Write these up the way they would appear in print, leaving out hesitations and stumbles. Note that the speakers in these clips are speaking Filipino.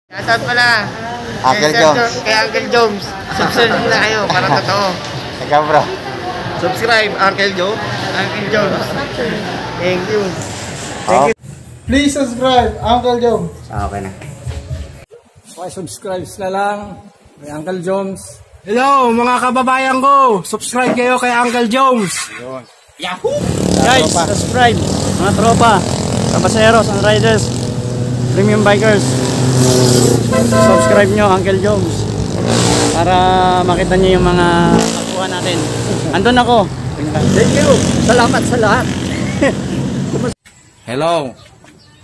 Shoutout pala. Uncle Joms. Kay Uncle Joms. Subscribe na kayo para totoo. Ikaw bro. Subscribe, Uncle Joe. Uncle Joms. Thank you. Oh. Please subscribe, Uncle Joms. Okay na. Subscribe na lang kay Uncle Joms. Hello mga kababayan ko, subscribe kayo kay Uncle Jones. Yahoo! Guys, subscribe mga tropa, kapaseros and riders, premium bikers. Subscribe nyo Uncle Jones para makita nyo yung mga nakuha natin. Andun ako. Thank you. Salamat sa lahat. Hello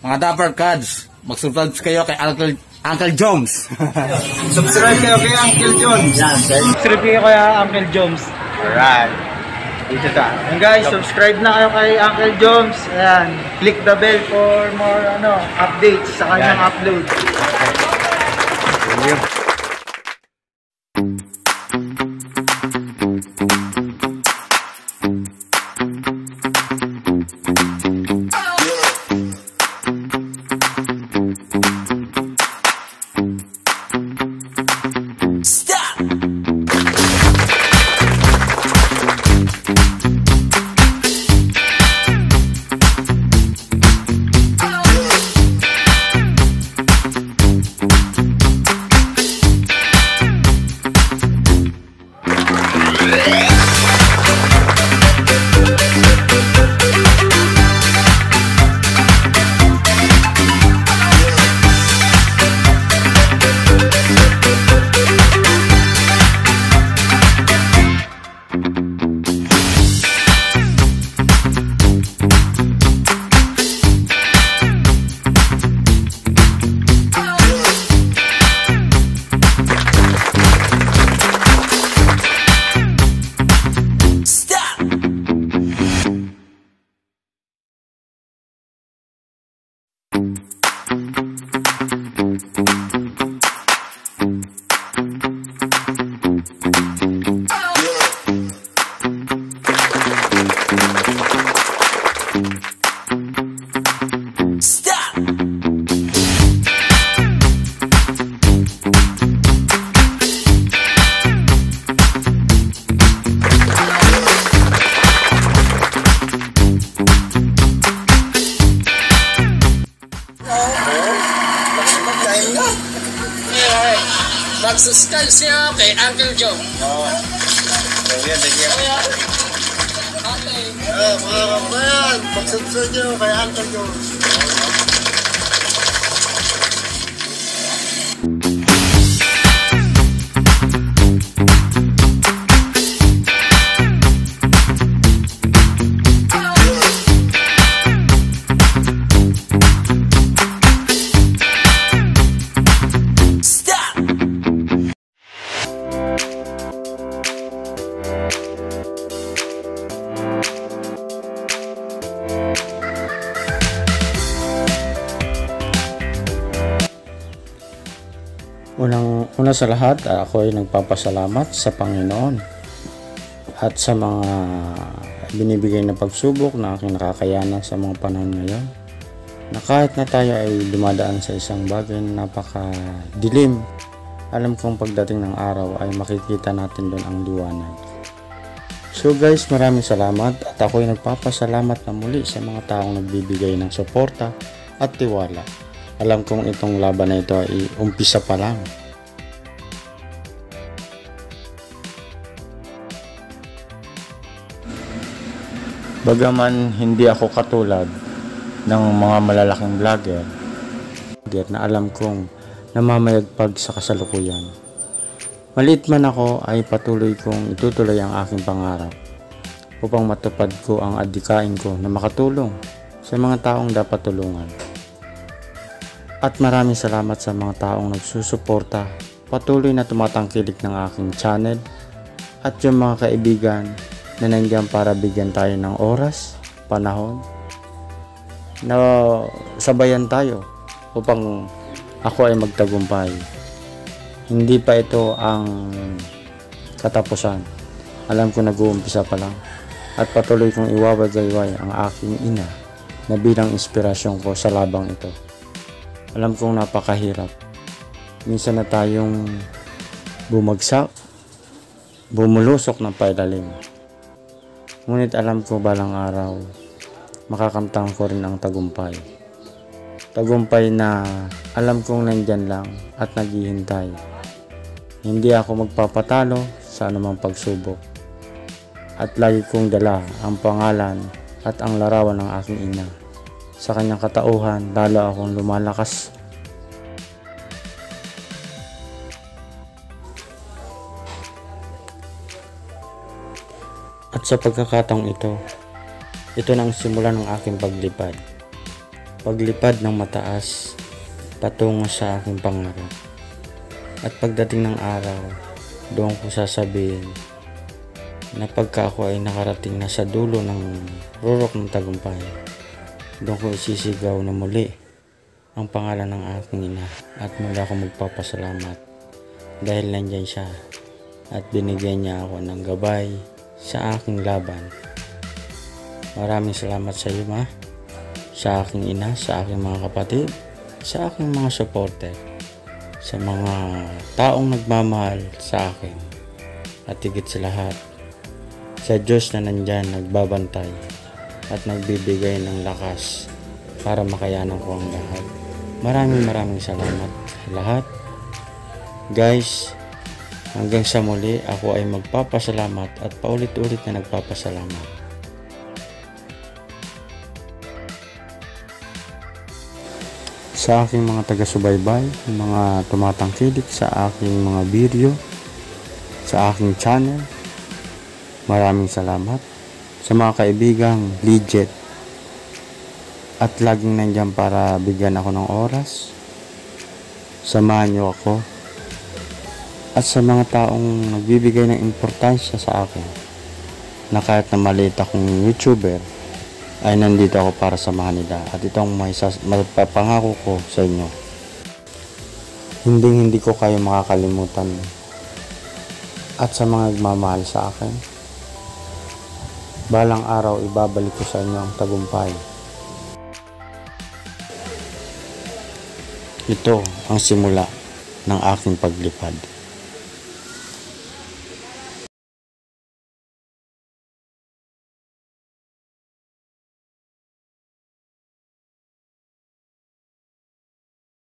mga Dapper Cards, mag-subscribe kayo kay Uncle Jones. Subscribe kayo kay Uncle Joms. Subscribe kayo kay Uncle Jones. Alright. Dito ta. And guys, subscribe na kayo kay Uncle Joms. Ayan, click the bell for more updates sa kanyang upload. Mag-subscribe siya kay Uncle Joe. Thank you. Mga kabayan, mag-subscribe kayo kay Uncle Joms. Una sa lahat, ako ay nagpapasalamat sa Panginoon at sa mga binibigay na pagsubok na aking nakakayanan sa mga panahon ngayon, na kahit na tayo ay dumadaan sa isang bagay na napakadilim, alam kong pagdating ng araw ay makikita natin doon ang liwanag. So guys, maraming salamat at ako ay nagpapasalamat na muli sa mga taong nagbibigay ng suporta at tiwala. Alam kong itong laban na ito ay umpisa pa lang. Bagaman hindi ako katulad ng mga malalaking vlogger na alam kong namamayagpag sa kasalukuyan, maliit man ako ay patuloy kong itutuloy ang aking pangarap upang matupad ko ang adhikain ko na makatulong sa mga taong dapat tulungan. At maraming salamat sa mga taong nagsusuporta, patuloy na tumatangkilik ng aking channel, at yung mga kaibigan na nandiyan para bigyan tayo ng oras, panahon, na sabayan tayo upang ako ay magtagumpay. Hindi pa ito ang katapusan. Alam ko nag-uumpisa pa lang at patuloy kong iwawagayway ang aking ina na bilang inspirasyon ko sa labang ito. Alam kong napakahirap, minsan na tayong bumagsak, bumulusok ng pailalim. Ngunit alam ko balang araw, makakamtan ko rin ang tagumpay. Tagumpay na alam kong nandyan lang at naghihintay. Hindi ako magpapatalo sa anumang pagsubok. At lagi kong dala ang pangalan at ang larawan ng aking ina. Sa kanyang katauhan, lalo akong lumalakas. At sa pagkakataong ito na ang simula ng aking paglipad. Paglipad ng mataas, patungo sa aking pangarap. At pagdating ng araw, doon ko sasabihin na pagka ako ay nakarating na sa dulo ng rurok ng tagumpay, doon ko isisigaw na muli ang pangalan ng aking ina at muli ako magpapasalamat dahil nandyan siya at binigyan niya ako ng gabay sa aking laban. Maraming salamat sa iyo, ma, sa aking ina, sa aking mga kapatid, sa aking mga supporter, sa mga taong nagmamahal sa akin, at higit sa lahat sa Diyos na nandyan nagbabantay at nagbibigay ng lakas para makayanan ko ang lahat. Maraming salamat sa lahat. Guys, hanggang sa muli, ako ay magpapasalamat at paulit-ulit na nagpapasalamat. Sa aking mga taga-subaybay, mga tumatangkilik sa aking mga video, sa aking channel, maraming salamat. Sa mga kaibigang legit at laging nandyan para bigyan ako ng oras, samahan niyo ako. At sa mga taong nagbibigay ng importansya sa akin, na kahit na maliit akong YouTuber, ay nandito ako para samahan nila. At itong mapapangako ko sa inyo, hindi ko kayo makakalimutan. At sa mga nagmamahal sa akin, balang araw ibabalik ko sa inyo ang tagumpay. Ito ang simula ng aking paglipad.